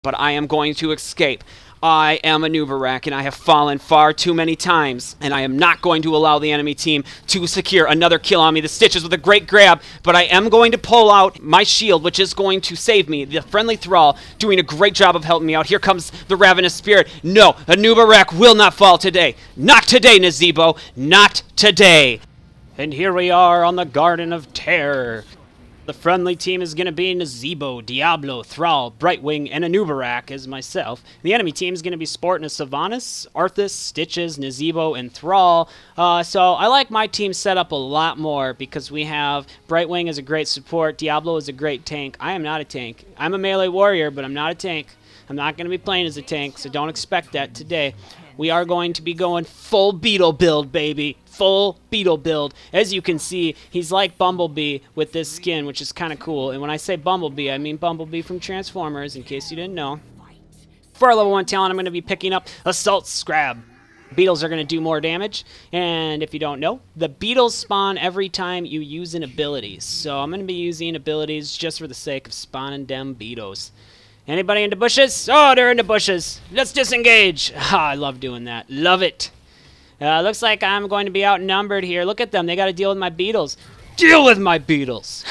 but I am going to escape. I am Anub'arak, and I have fallen far too many times, and I am not going to allow the enemy team to secure another kill on me. The Stitches with a great grab, but I am going to pull out my shield, which is going to save me. The friendly Thrall doing a great job of helping me out. Here comes the Ravenous Spirit. No, Anub'arak will not fall today. Not today, Nazeebo. Not today. And here we are on the Garden of Terror. The friendly team is going to be Nazeebo, Diablo, Thrall, Brightwing, and Anub'arak as myself. The enemy team is going to be sporting a Sylvanas, Arthas, Stitches, Nazeebo, and Thrall. So I like my team set up a lot more because we have Brightwing as a great support, Diablo is a great tank. I am not a tank. I'm a melee warrior, but I'm not a tank. I'm not going to be playing as a tank, so don't expect that today. We are going to be going full Beetle build, baby. Full Beetle build. As you can see, he's like Bumblebee with this skin, which is kind of cool. And when I say Bumblebee, I mean Bumblebee from Transformers, in case you didn't know. For our level 1 talent, I'm going to be picking up Assault Scrab. Beetles are going to do more damage. And if you don't know, the Beetles spawn every time you use an ability. So I'm going to be using abilities just for the sake of spawning them Beetles. Anybody in the bushes? Oh, they're in the bushes. Let's disengage. Ah, I love doing that. Love it. Looks like I'm going to be outnumbered here. Look at them. They got to deal with my Beetles. Deal with my Beetles.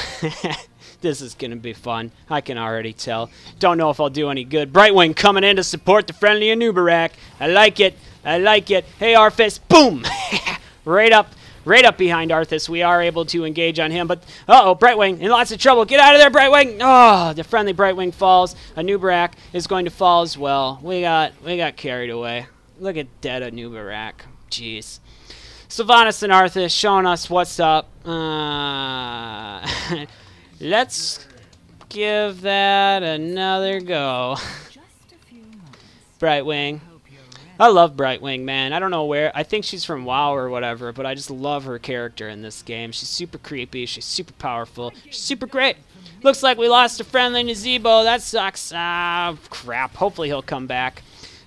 This is going to be fun. I can already tell. Don't know if I'll do any good. Brightwing coming in to support the friendly Anub'arak. I like it. I like it. Hey, Arthas. Boom. Right up behind Arthas. We are able to engage on him, but uh-oh, Brightwing in lots of trouble. Get out of there, Brightwing. Oh, the friendly Brightwing falls. Anub'arak is going to fall as well. We got carried away. Look at dead Anub'arak. Jeez. Sylvanas and Arthas showing us what's up. Let's give that another go. Brightwing. I love Brightwing, man. I don't know where. I think she's from WoW or whatever, but I just love her character in this game. She's super creepy. She's super powerful. She's super great. Looks like we lost a friendly Nazeebo. That sucks. Ah, crap. Hopefully he'll come back.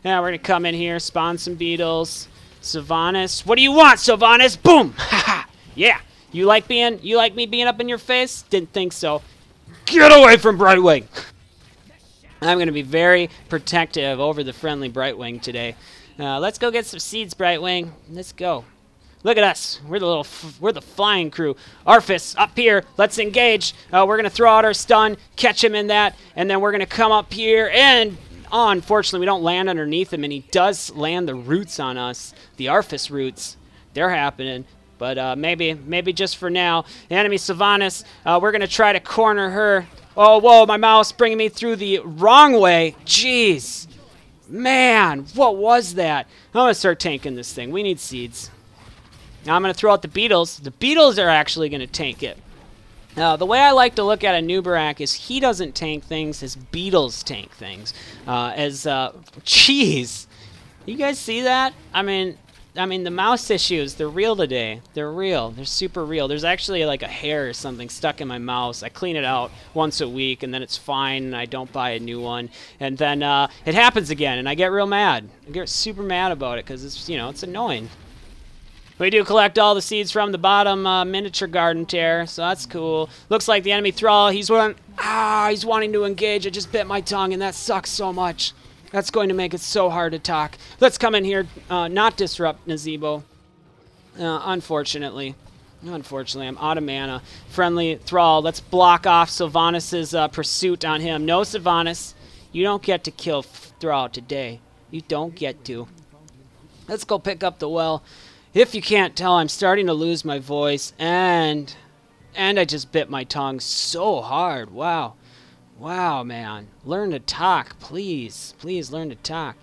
Now we're going to come in here, spawn some Beetles. Sylvanas. What do you want, Sylvanas? Boom! Haha! Yeah. You like me being up in your face? Didn't think so. Get away from Brightwing! I'm going to be very protective over the friendly Brightwing today. Let's go get some seeds, Brightwing. Let's go. Look at us. We're the flying crew. Arthas up here. Let's engage. We're going to throw out our stun, catch him in that, and then we're going to come up here and... Oh, unfortunately, we don't land underneath him, and he does land the roots on us. The Arthas roots. They're happening. But maybe just for now. The enemy Sylvanas, we're going to try to corner her. Oh, whoa, my mouse bringing me through the wrong way. Jeez. Man, what was that? I'm going to start tanking this thing. We need seeds. Now I'm going to throw out the Beetles. The Beetles are actually going to tank it. The way I like to look at Anub'arak is he doesn't tank things, his Beetles tank things. Jeez. You guys see that? I mean, the mouse issues, they're real today. They're real. They're super real. There's actually like a hair or something stuck in my mouse. I clean it out once a week, and then it's fine, and I don't buy a new one. And then it happens again, and I get real mad. I get super mad about it because it's, you know, it's annoying. We do collect all the seeds from the bottom miniature garden tear, so that's cool. Looks like the enemy Thrall, he's wanting to engage. I just bit my tongue, and that sucks so much. That's going to make it so hard to talk. Let's come in here, not disrupt Nazeebo. Unfortunately. Unfortunately, I'm out of mana. Friendly Thrall, let's block off Sylvanas' pursuit on him. No, Sylvanas, you don't get to kill Thrall today. You don't get to. Let's go pick up the well. If you can't tell, I'm starting to lose my voice, and I just bit my tongue so hard. Wow. Wow, man. Learn to talk, please. Please learn to talk.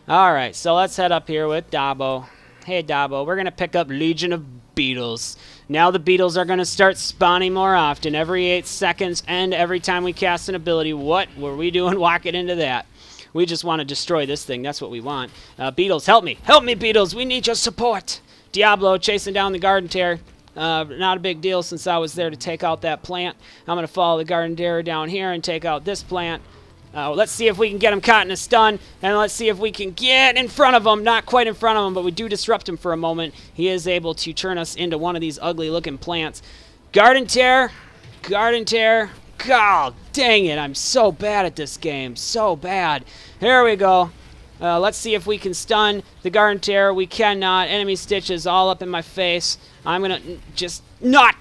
All right, so let's head up here with Dabo. Hey, Dabo, we're going to pick up Legion of Beetles. Now the Beetles are going to start spawning more often, every 8 seconds, and every time we cast an ability. What were we doing walking into that? We just want to destroy this thing. That's what we want. Beetles, help me. Help me, Beetles. We need your support. Diablo chasing down the garden tear. Not a big deal since I was there to take out that plant. I'm going to follow the garden tear down here and take out this plant. Let's see if we can get him caught in a stun, and let's see if we can get in front of him. Not quite in front of him, but we do disrupt him for a moment. He is able to turn us into one of these ugly-looking plants. Garden tear. Garden tear. God dang it, I'm so bad at this game. So bad. Here we go. Let's see if we can stun the Garden Terror. We cannot. Enemy Stitches all up in my face. I'm going to just not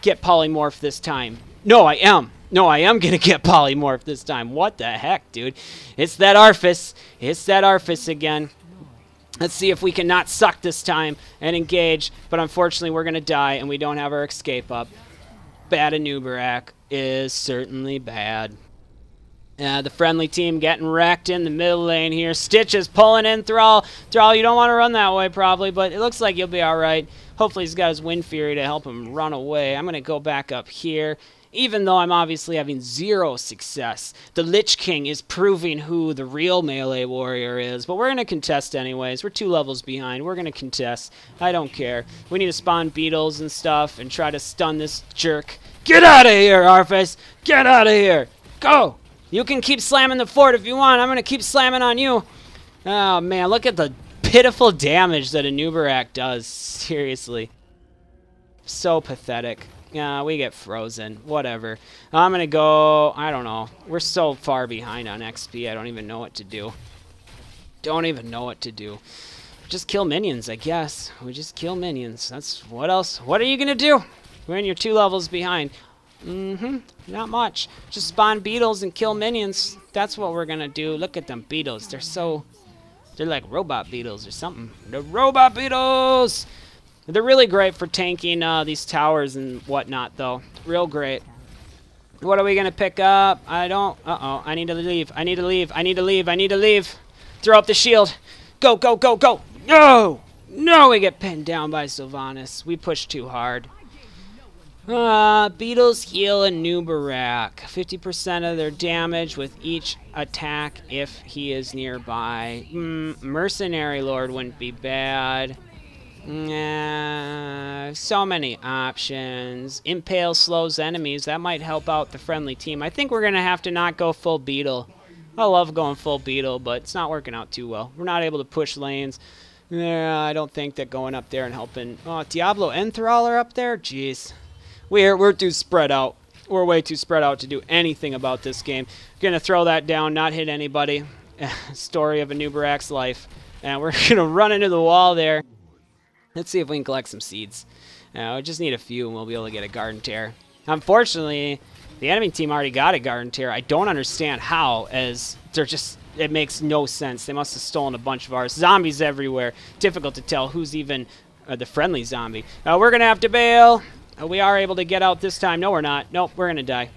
get polymorph this time. No, I am. No, I am going to get polymorph this time. What the heck, dude? It's that Arphis. It's that Arphis again. Let's see if we can not suck this time and engage. But unfortunately, we're going to die, and we don't have our escape up. Bad Anub'arak is certainly bad. The friendly team getting wrecked in the middle lane here. Stitches pulling in Thrall. Thrall, you don't want to run that way probably, but it looks like you'll be all right. Hopefully he's got his Wind Fury to help him run away. I'm going to go back up here. Even though I'm obviously having zero success, the Lich King is proving who the real melee warrior is. But we're going to contest anyways. We're 2 levels behind. We're going to contest. I don't care. We need to spawn beetles and stuff and try to stun this jerk. Get out of here, Arphis! Get out of here! Go! You can keep slamming the fort if you want. I'm going to keep slamming on you. Oh, man. Look at the pitiful damage that Anub'arak does. Seriously. So pathetic. Yeah, we get frozen. Whatever. I'm going to go... I don't know. We're so far behind on XP. I don't even know what to do. Don't even know what to do. Just kill minions, I guess. We just kill minions. That's... What else? What are you going to do when you're 2 levels behind? Not much. Just spawn beetles and kill minions. That's what we're gonna do. Look at them beetles. They're like robot beetles or something. The robot beetles! They're really great for tanking these towers and whatnot, though. Real great. What are we gonna pick up? I don't... Uh-oh. I need to leave. I need to leave. I need to leave. I need to leave. Throw up the shield. Go, go, go, go! No! No, we get pinned down by Sylvanas. We push too hard. Beetles heal Anub'arak. 50% of their damage with each attack if he is nearby. Mercenary Lord wouldn't be bad. So many options. Impale slows enemies. That might help out the friendly team. I think we're going to have to not go full Beetle. I love going full Beetle, but it's not working out too well. We're not able to push lanes. Yeah, I don't think that going up there and helping... Oh, Diablo and Thrall are up there? Jeez. We're too spread out. We're way too spread out to do anything about this game. Gonna throw that down, not hit anybody. Story of Anub'arak's life. And we're gonna run into the wall there. Let's see if we can collect some seeds. We just need a few and we'll be able to get a Garden Tear. Unfortunately, the enemy team already got a Garden Tear. I don't understand how, as they're just... It makes no sense. They must have stolen a bunch of ours. Zombies everywhere. Difficult to tell who's even the friendly zombie. We're gonna have to bail. We are able to get out this time. No, we're not. Nope, we're going to die.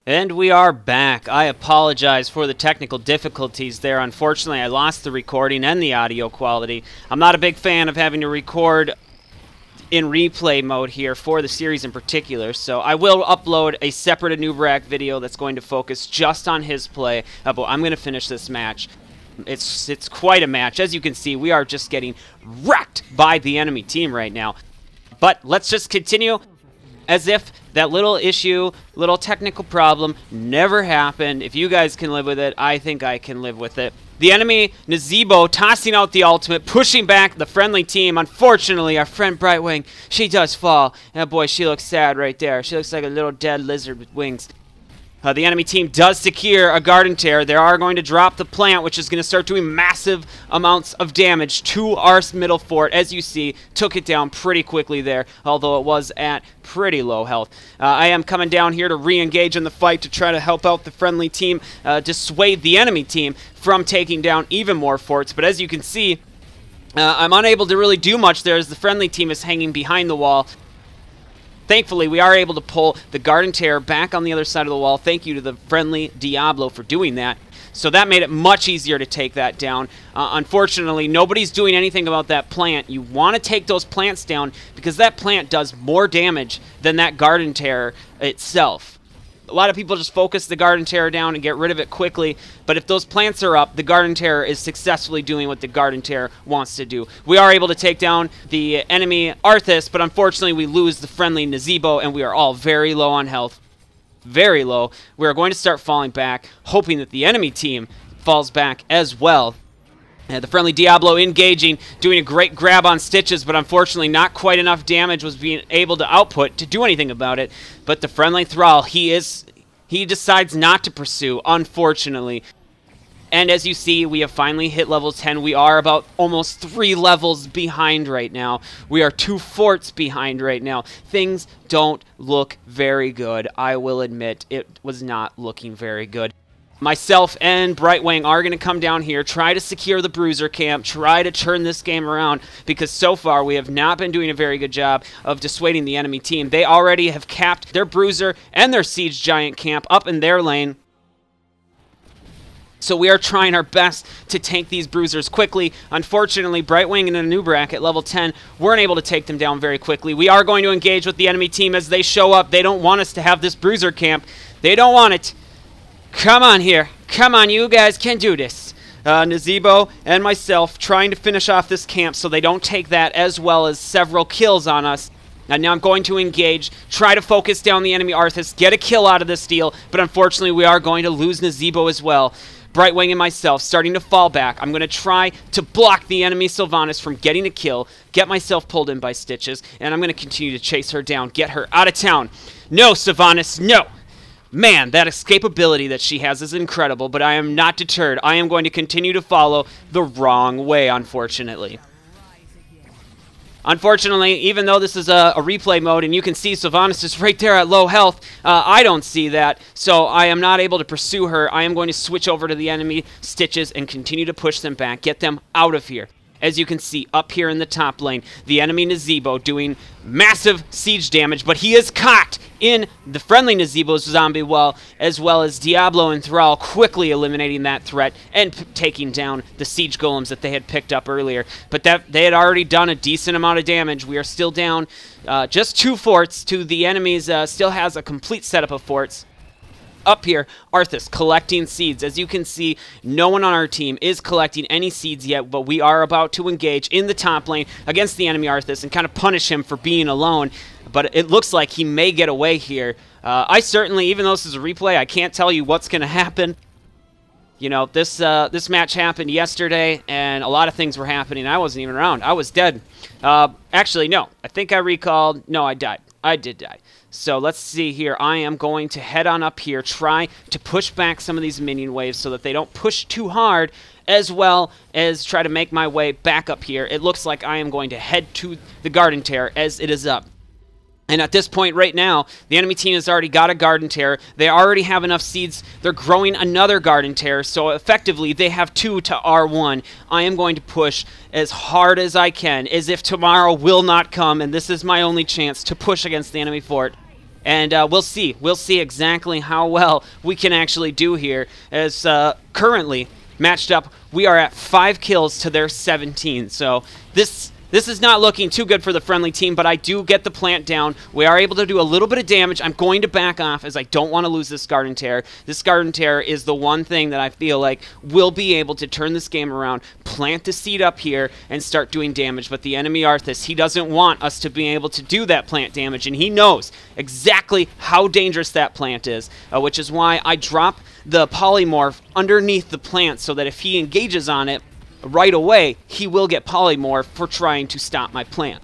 And we are back. I apologize for the technical difficulties there. Unfortunately, I lost the recording and the audio quality. I'm not a big fan of having to record in replay mode here for the series in particular, so I will upload a separate Anub'arak video that's going to focus just on his play, but I'm going to finish this match. It's quite a match. As you can see, we are just getting wrecked by the enemy team right now. But let's just continue as if that little issue, little technical problem never happened. If you guys can live with it, I think I can live with it. The enemy, Nazeebo, tossing out the ultimate, pushing back the friendly team. Unfortunately, our friend Brightwing, she does fall. And boy, she looks sad right there. She looks like a little dead lizard with wings. The enemy team does secure a Garden Tear. They are going to drop the plant, which is going to start doing massive amounts of damage to our middle fort. As you see, took it down pretty quickly there, although it was at pretty low health. I am coming down here to re-engage in the fight to try to help out the friendly team, dissuade the enemy team from taking down even more forts. But as you can see, I'm unable to really do much there as the friendly team is hanging behind the wall. Thankfully, we are able to pull the Garden Tear back on the other side of the wall. Thank you to the friendly Diablo for doing that. So that made it much easier to take that down. Unfortunately, nobody's doing anything about that plant. You want to take those plants down because that plant does more damage than that Garden Tear itself. A lot of people just focus the Garden Terror down and get rid of it quickly, but if those plants are up, the Garden Terror is successfully doing what the Garden Terror wants to do. We are able to take down the enemy Arthas, but unfortunately we lose the friendly Nazebo, and we are all very low on health. Very low. We are going to start falling back, hoping that the enemy team falls back as well. The friendly Diablo engaging, doing a great grab on Stitches, but unfortunately not quite enough damage was being able to output to do anything about it. But the friendly Thrall, he decides not to pursue, unfortunately. And as you see, we have finally hit level 10. We are about almost 3 levels behind right now. We are 2 forts behind right now. Things don't look very good. I will admit it was not looking very good. Myself and Brightwing are going to come down here, try to secure the Bruiser camp, try to turn this game around, because so far we have not been doing a very good job of dissuading the enemy team. They already have capped their Bruiser and their Siege Giant camp up in their lane. So we are trying our best to tank these Bruisers quickly. Unfortunately, Brightwing and Anub'arak at level 10 weren't able to take them down very quickly. We are going to engage with the enemy team as they show up. They don't want us to have this Bruiser camp. They don't want it. Come on here. Come on, you guys can do this. Nazebo and myself trying to finish off this camp so they don't take that, as well as several kills on us. And now I'm going to engage, try to focus down the enemy Arthas, get a kill out of this deal, but unfortunately we are going to lose Nazebo as well. Brightwing and myself starting to fall back. I'm going to try to block the enemy Sylvanas from getting a kill, get myself pulled in by Stitches, and I'm going to continue to chase her down, get her out of town. No, Sylvanas, no! Man, that escapability that she has is incredible, but I am not deterred. I am going to continue to follow the wrong way, unfortunately. Unfortunately, even though this is a replay mode and you can see Sylvanas is right there at low health, I don't see that, so I am not able to pursue her. I am going to switch over to the enemy Stitches and continue to push them back, get them out of here. As you can see, up here in the top lane, the enemy Nazebo doing massive siege damage, but he is caught in the friendly Nazebo's zombie wall, as well as Diablo and Thrall quickly eliminating that threat and taking down the siege golems that they had picked up earlier. But they had already done a decent amount of damage. We are still down just 2 forts to the enemy's still has a complete setup of forts. Up here, Arthas collecting seeds. As you can see, no one on our team is collecting any seeds yet, but we are about to engage in the top lane against the enemy Arthas and kind of punish him for being alone. But it looks like he may get away here. I certainly, even though this is a replay, I can't tell you what's going to happen. You know, this match happened yesterday, and a lot of things were happening. I wasn't even around. I was dead. Actually, no. I think I recalled. No, I died. I did die. So let's see here. I am going to head on up here, try to push back some of these minion waves so that they don't push too hard, as well as try to make my way back up here. It looks like I am going to head to the Garden Terror as it is up. And at this point right now, the enemy team has already got a Garden Terror. They already have enough seeds. They're growing another Garden Terror, so effectively they have 2 to R1. I am going to push as hard as I can, as if tomorrow will not come, and this is my only chance to push against the enemy fort. And we'll see. We'll see exactly how well we can actually do here, as currently matched up, we are at 5 kills to their 17. So this is not looking too good for the friendly team, but I do get the plant down. We are able to do a little bit of damage. I'm going to back off as I don't want to lose this Garden Terror. This Garden Terror is the one thing that I feel like will be able to turn this game around, plant the seed up here, and start doing damage. But the enemy Arthas, he doesn't want us to be able to do that plant damage, and he knows exactly how dangerous that plant is, which is why I drop the polymorph underneath the plant so that if he engages on it, right away, he will get polymorph for trying to stop my plant.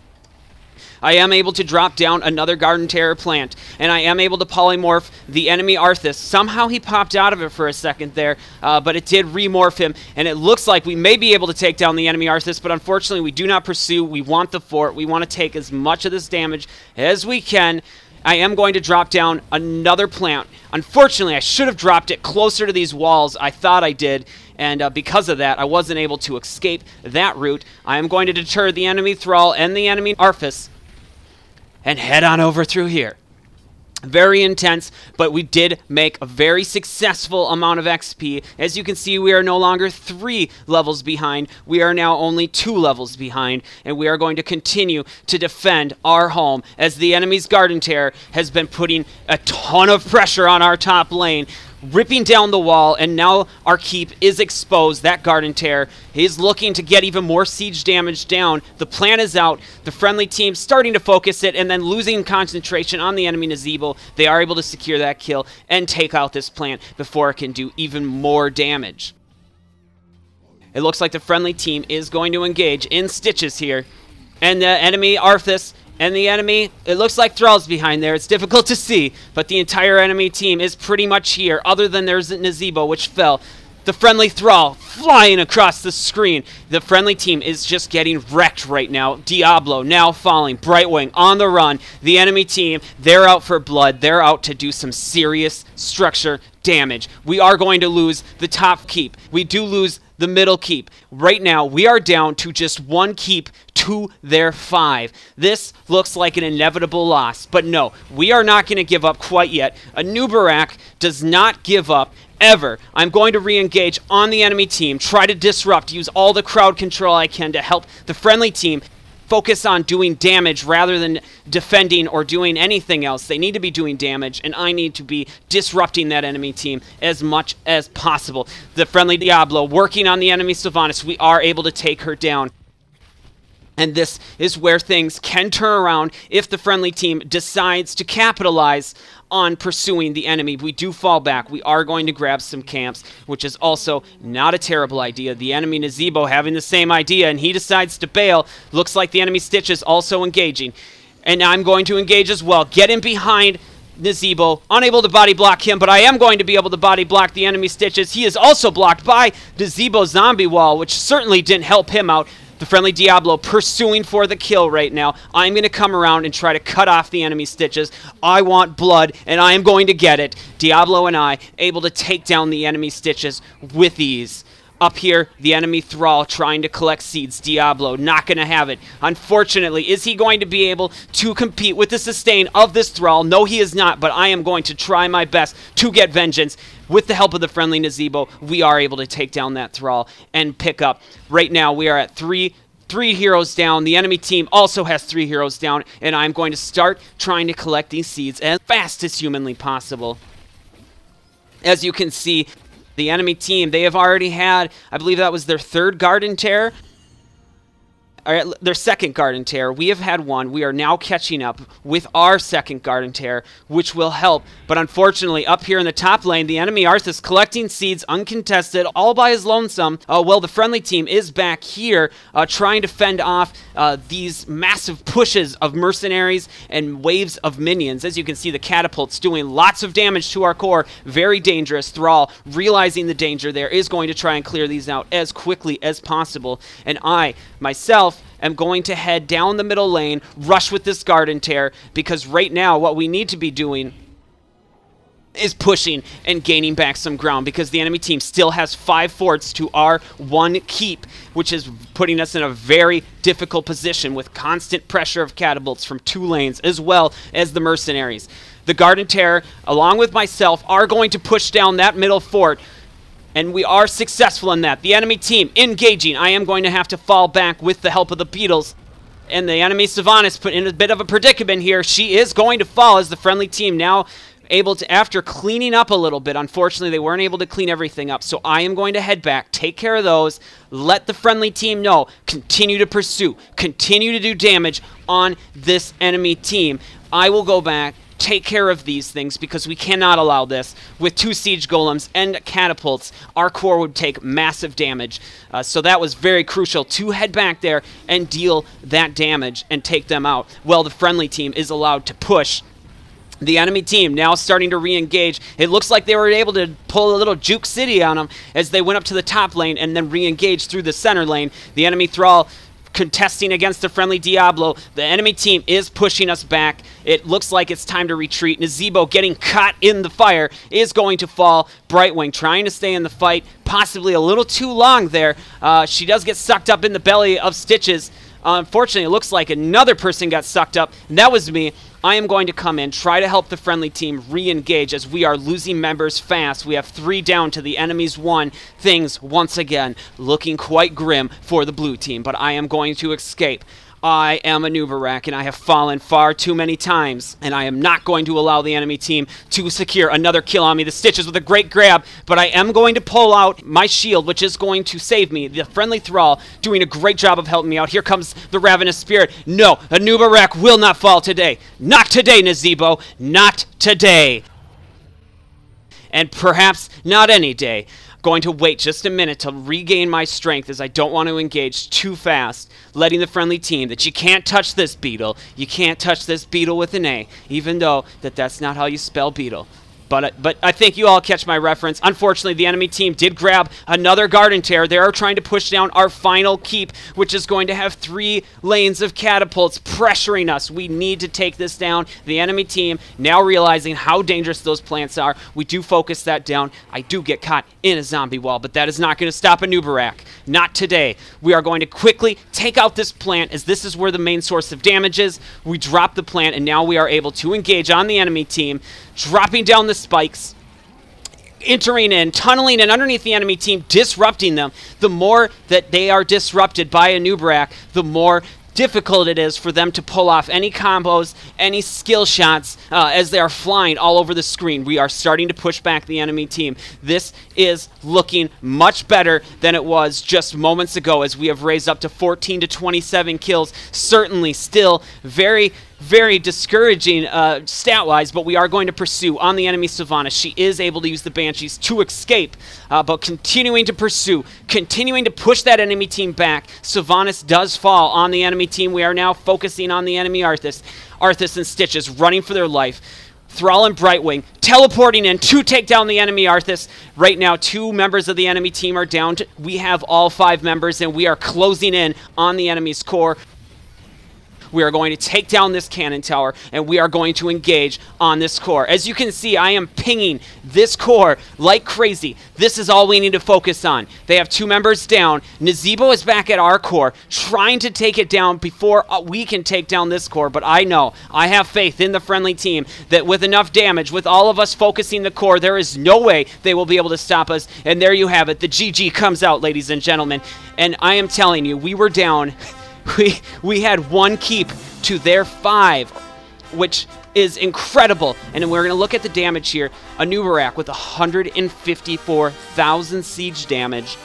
I am able to drop down another Garden Terror plant, and I am able to polymorph the enemy Arthas. Somehow he popped out of it for a second there, but it did remorph him, and it looks like we may be able to take down the enemy Arthas, but unfortunately we do not pursue. We want the fort. We want to take as much of this damage as we can. I am going to drop down another plant. Unfortunately, I should have dropped it closer to these walls. I thought I did, and because of that, I wasn't able to escape that route. I am going to deter the enemy Thrall and the enemy Arthas and head on over through here. Very intense, but we did make a very successful amount of XP. As you can see, we are no longer 3 levels behind. We are now only 2 levels behind, and we are going to continue to defend our home as the enemy's Garden Terror has been putting a ton of pressure on our top lane, ripping down the wall, and now our keep is exposed. That Garden Terror is looking to get even more siege damage down. The plan is out. The friendly team starting to focus it and then losing concentration on the enemy Nazebo. They are able to secure that kill and take out this plant before it can do even more damage. It looks like the friendly team is going to engage in Stitches here. And the enemy Arthas and the enemy, it looks like Thrall's behind there. It's difficult to see, but the entire enemy team is pretty much here, other than there's Nazebo, which fell. The friendly Thrall flying across the screen. The friendly team is just getting wrecked right now. Diablo now falling. Brightwing on the run. The enemy team, they're out for blood. They're out to do some serious structure damage. We are going to lose the top keep. We do lose the middle keep. Right now, we are down to just 1 keep to their 5. This looks like an inevitable loss, but no, we are not going to give up quite yet. Anub'arak does not give up ever. I'm going to re-engage on the enemy team, try to disrupt, use all the crowd control I can to help the friendly team focus on doing damage rather than defending or doing anything else. They need to be doing damage, and I need to be disrupting that enemy team as much as possible. The friendly Diablo working on the enemy Sylvanas. We are able to take her down. And this is where things can turn around if the friendly team decides to capitalize on pursuing the enemy. We do fall back. We are going to grab some camps, which is also not a terrible idea. The enemy Nazebo having the same idea, and he decides to bail. Looks like the enemy Stitch is also engaging. And I'm going to engage as well. Get in behind Nazebo. Unable to body block him, but I am going to be able to body block the enemy Stitches. He is also blocked by Nazebo's zombie wall, which certainly didn't help him out. The friendly Diablo pursuing for the kill right now. I'm going to come around and try to cut off the enemy Stitches. I want blood, and I am going to get it. Diablo and I able to take down the enemy Stitches with ease. Up here, the enemy Thrall trying to collect seeds. Diablo not going to have it. Unfortunately, is he going to be able to compete with the sustain of this Thrall? No, he is not, but I am going to try my best to get vengeance. With the help of the friendly Nazebo, we are able to take down that Thrall and pick up. Right now, we are at three heroes down. The enemy team also has 3 heroes down, and I'm going to start trying to collect these seeds as fast as humanly possible. As you can see, the enemy team, they have already had, I believe that was their 3rd Garden Terror. Their 2nd Garden Terror. We have had 1. We are now catching up with our 2nd Garden Terror, which will help. But unfortunately, up here in the top lane, the enemy Arthas collecting seeds uncontested, all by his lonesome. Well, the friendly team is back here trying to fend off these massive pushes of mercenaries and waves of minions. As you can see, the catapults doing lots of damage to our core. Very dangerous. Thrall, realizing the danger there, is going to try and clear these out as quickly as possible. And I, myself, am going to head down the middle lane, rush with this Garden Terror, because right now what we need to be doing is pushing and gaining back some ground, because the enemy team still has 5 forts to our 1 keep, which is putting us in a very difficult position with constant pressure of catapults from 2 lanes, as well as the mercenaries. The Garden Terror, along with myself, are going to push down that middle fort, and we are successful in that. The enemy team engaging. I am going to have to fall back with the help of the Beetles. And the enemy Sylvanas put in a bit of a predicament here. She is going to fall as the friendly team now able to, after cleaning up a little bit. Unfortunately, they weren't able to clean everything up. So I am going to head back, take care of those, let the friendly team know, continue to pursue, continue to do damage on this enemy team. I will go back, take care of these things, because we cannot allow this. With 2 siege golems and catapults, our core would take massive damage. So that was very crucial to head back there and deal that damage and take them out. Well, the friendly team is allowed to push. The enemy team now starting to re-engage. It looks like they were able to pull a little Juke City on them as they went up to the top lane and then re-engage through the center lane. The enemy Thrall contesting against the friendly Diablo. The enemy team is pushing us back. It looks like it's time to retreat. Nazebo getting caught in the fire is going to fall. Brightwing trying to stay in the fight, possibly a little too long there. She does get sucked up in the belly of Stitches. Unfortunately, it looks like another person got sucked up, and that was me. I am going to come in, try to help the friendly team re-engage as we are losing members fast. We have 3 down to the enemy's 1. Things, once again, looking quite grim for the blue team, but I am going to escape. I am Anub'arak, and I have fallen far too many times, and I am not going to allow the enemy team to secure another kill on me. The Stitches with a great grab, but I am going to pull out my shield, which is going to save me. The friendly Thrall doing a great job of helping me out. Here comes the Ravenous Spirit. No, Anub'arak will not fall today. Not today, Nazeebo. Not today. And perhaps not any day. Going to wait just a minute to regain my strength as I don't want to engage too fast, letting the friendly team that you can't touch this Beetle. You can't touch this Beetle with an A, even though that's not how you spell Beetle. But I think you all catch my reference. Unfortunately, the enemy team did grab another Garden Tear. They are trying to push down our final keep, which is going to have 3 lanes of catapults pressuring us. We need to take this down. The enemy team, now realizing how dangerous those plants are, we do focus that down. I do get caught in a zombie wall, but that is not going to stop Anub'arak. Not today. We are going to quickly take out this plant, as this is where the main source of damage is. We drop the plant, and now we are able to engage on the enemy team, dropping down the spikes, entering in, tunneling in underneath the enemy team, disrupting them. The more that they are disrupted by Anub'arak, the more difficult it is for them to pull off any combos, any skill shots as they are flying all over the screen. We are starting to push back the enemy team. This is looking much better than it was just moments ago, as we have raised up to 14 to 27 kills. Certainly still very discouraging stat-wise, but we are going to pursue on the enemy Sylvanas. She is able to use the Banshees to escape, but continuing to pursue, continuing to push that enemy team back. Sylvanas does fall on the enemy team. We are now focusing on the enemy Arthas. Arthas and Stitches running for their life. Thrall and Brightwing teleporting in to take down the enemy Arthas. Right now, 2 members of the enemy team are down. We have all 5 members, and we are closing in on the enemy's core. We are going to take down this cannon tower, and we are going to engage on this core. As you can see, I am pinging this core like crazy. This is all we need to focus on. They have 2 members down. Nazeebo is back at our core, trying to take it down before we can take down this core. But I know, I have faith in the friendly team that with enough damage, with all of us focusing the core, there is no way they will be able to stop us. And there you have it. The GG comes out, ladies and gentlemen. And I am telling you, we were down. We had 1 keep to their 5, which is incredible. And we're going to look at the damage here. Anub'arak with 154,000 siege damage,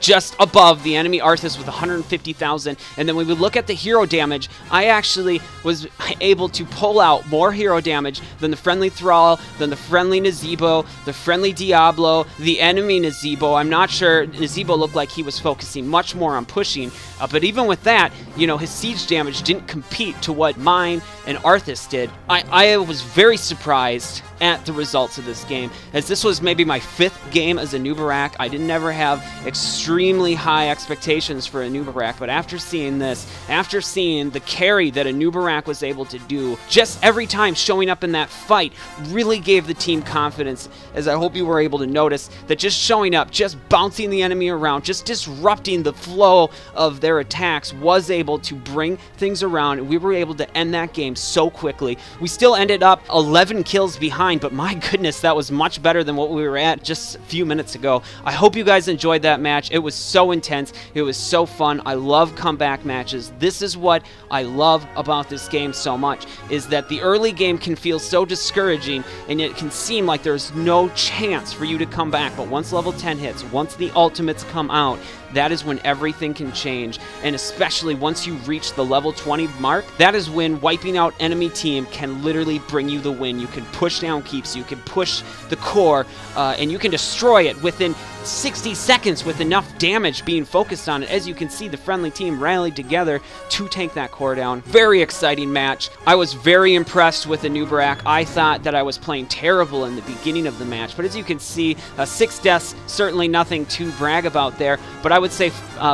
just above the enemy Arthas with 150,000. And then when we look at the hero damage, I actually was able to pull out more hero damage than the friendly Thrall, than the friendly Nazeebo, the friendly Diablo, the enemy Nazeebo. I'm not sure. Nazeebo looked like he was focusing much more on pushing. But even with that, you know, his siege damage didn't compete to what mine and Arthas did. I was very surprised at the results of this game, as this was maybe my 5th game as Anub'arak. I didn't ever have extremely high expectations for Anub'arak, but after seeing this, after seeing the carry that Anub'arak was able to do, just every time showing up in that fight, really gave the team confidence, as I hope you were able to notice, that just showing up, just bouncing the enemy around, just disrupting the flow of their attacks was able to bring things around, and we were able to end that game so quickly. We still ended up 11 kills behind, but my goodness, that was much better than what we were at just a few minutes ago. I hope you guys enjoyed that match. It was so intense. It was so fun. I love comeback matches. This is what I love about this game so much, is that the early game can feel so discouraging, and it can seem like there's no chance for you to come back. But once level 10 hits, once the ultimates come out, that is when everything can change. And especially once you reach the level 20 mark, that is when wiping out enemy team can literally bring you the win. You can push down keeps, you can push the core, and you can destroy it within 60 seconds with enough damage being focused on it. As you can see, the friendly team rallied together to take that core down. Very exciting match. I was very impressed with Anub'arak. I thought that I was playing terrible in the beginning of the match, but as you can see, 6 deaths, certainly nothing to brag about there, but I would say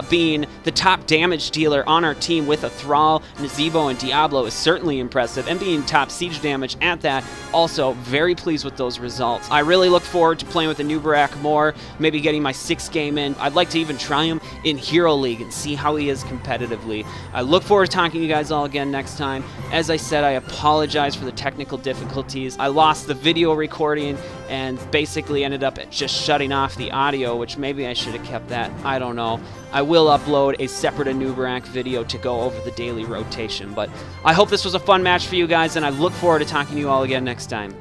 being the top damage dealer on our team with a Thrall, Nazeebo, and Diablo is certainly impressive, and being top siege damage at that, also very pleased with those results. I really look forward to playing with Anub'arak more, maybe getting my 6th game in. I'd like like to even try him in Hero League and see how he is competitively. I look forward to talking to you guys all again next time. As I said, I apologize for the technical difficulties. I lost the video recording and basically ended up just shutting off the audio, which maybe I should have kept that. I don't know. I will upload a separate Anub'arak video to go over the daily rotation, but I hope this was a fun match for you guys, and I look forward to talking to you all again next time.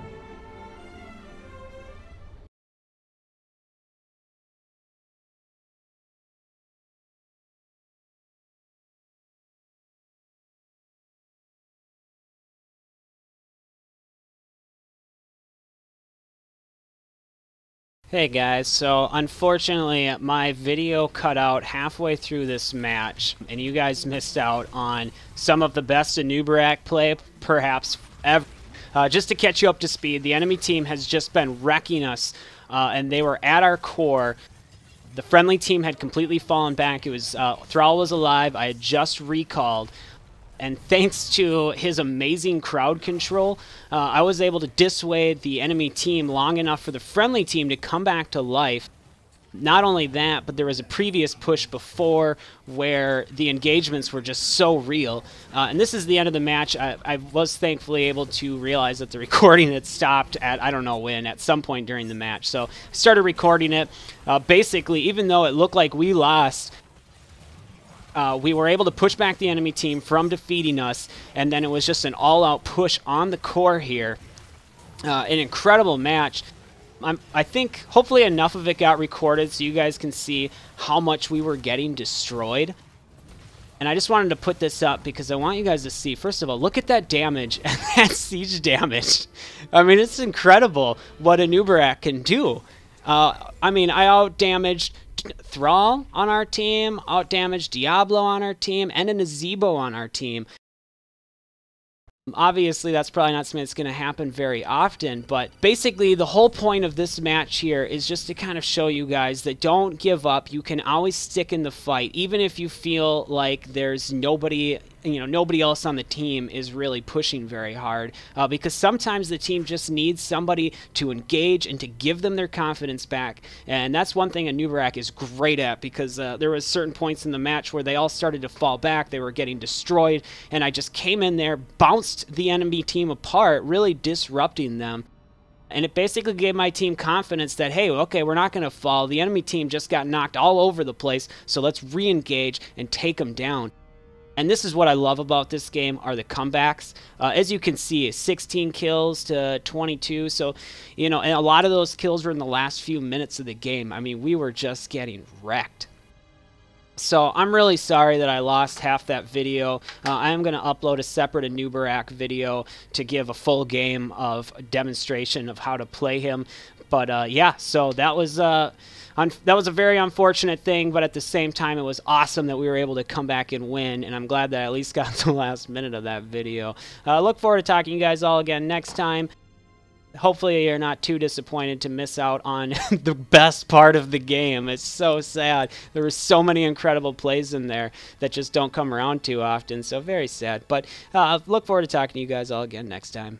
Hey guys, so unfortunately my video cut out halfway through this match and you guys missed out on some of the best Anub'arak play perhaps ever. Just to catch you up to speed, the enemy team has just been wrecking us and they were at our core. The friendly team had completely fallen back. It was Thrall was alive. I had just recalled. And thanks to his amazing crowd control, I was able to dissuade the enemy team long enough for the friendly team to come back to life. Not only that, but there was a previous push before where the engagements were just so real. And this is the end of the match. I was thankfully able to realize that the recording had stopped at, I don't know when, at some point during the match. So I started recording it. Basically, even though it looked like we lost, we were able to push back the enemy team from defeating us, and then it was just an all-out push on the core here. An incredible match. I think hopefully enough of it got recorded so you guys can see how much we were getting destroyed. And I just wanted to put this up because I want you guys to see, first of all, look at that damage and that siege damage. I mean, it's incredible what Anub'arak can do. I mean, I out-damaged Thrall on our team, out-damaged Diablo on our team, and a Nazebo on our team. Obviously, that's probably not something that's going to happen very often, but basically the whole point of this match here is just to kind of show you guys that don't give up. You can always stick in the fight, even if you feel like there's nobody, nobody else on the team is really pushing very hard, because sometimes the team just needs somebody to engage and to give them their confidence back, and that's one thing Anub'arak is great at, because there was certain points in the match where they all started to fall back, they were getting destroyed, and I just came in there, bounced the enemy team apart, really disrupting them. And it basically gave my team confidence that, hey, okay, we're not going to fall. The enemy team just got knocked all over the place, so let's re-engage and take them down. And this is what I love about this game, are the comebacks. As you can see, 16 kills to 22. So, and a lot of those kills were in the last few minutes of the game. I mean, we were just getting wrecked. So I'm really sorry that I lost half that video. I am going to upload a separate Anub'arak video to give a full game of demonstration of how to play him. But yeah, so that was a very unfortunate thing, but at the same time it was awesome that we were able to come back and win, and I'm glad that I at least got the last minute of that video. Look forward to talking to you guys all again next time. Hopefully you're not too disappointed to miss out on the best part of the game. It's so sad. There were so many incredible plays in there that just don't come around too often, so very sad. But look forward to talking to you guys all again next time.